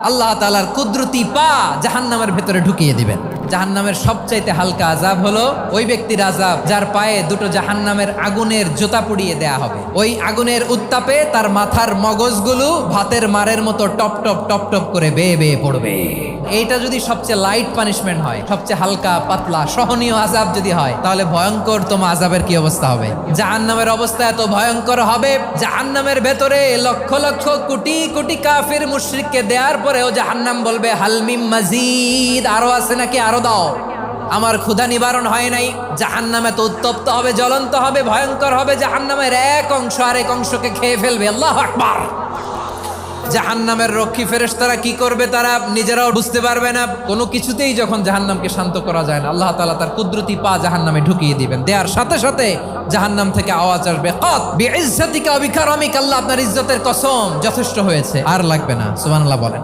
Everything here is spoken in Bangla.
আল্লাহ তাআলার কুদরতি পা জাহান্নামের ভেতরে ঢুকিয়ে দিবেন। জাহান্নামের সবচাইতে হালকা আযাব হলো ওই ব্যক্তির আযাব যার পায়ে দুটো জাহান্নামের আগুনের জুতা পুড়িয়ে দেয়া হবে। ওই আগুনের উত্তাপে তার মাথার মগজগুলো ভাতের মারের মতো টপ টপ টপ টপ করে বেয়ে বেয়ে পড়বে। এইটা যদি সবচেয়ে লাইট পানিশমেন্ট হয়, সবচেয়ে হালকা পাতলা সহনীয় আযাব যদি হয়, তাহলে ভয়ঙ্কর তোমার আযাবের কি অবস্থা হবে? জাহান্নামের অবস্থা এত ভয়ঙ্কর হবে, জাহান্নামের ভেতরে লক্ষ লক্ষ কোটি কোটি কাফির মুশরিককে দেওয়ার পরেও জাহান্নাম বলবে হালমিম মাজিদ, আরো আছে নাকি, আরো দাও, আমার ক্ষুধা নিবারণ হয় নাই। জাহান্নামে তো উত্তপ্ত হবে, জ্বলন্ত হবে, ভয়ঙ্কর হবে। জাহান্নামের এক অংশ আরেক অংশকে খেয়ে ফেলবে। আল্লাহু আকবার। জাহান্নামের রক্ষী ফেরেশতারা কি করবে তারা নিজেরাও বুঝতে পারবে না। কোনো কিছুতেই যখন জাহান্নামকে শান্ত করা যায় না, আল্লাহ তাআলা তার কুদরতি পা জাহান্নামে ঢুকিয়ে দিবেন। দেওয়ার সাথে সাথে জাহান্নাম থেকে আওয়াজ আসবে, কাত বিইজ্জাতিকা ওয়া বিকারামিকা, আল্লাহ আপনার ইজ্জতের কসম, যথেষ্ট হয়েছে, আর লাগবে না। সুবহানাল্লাহ বলেন।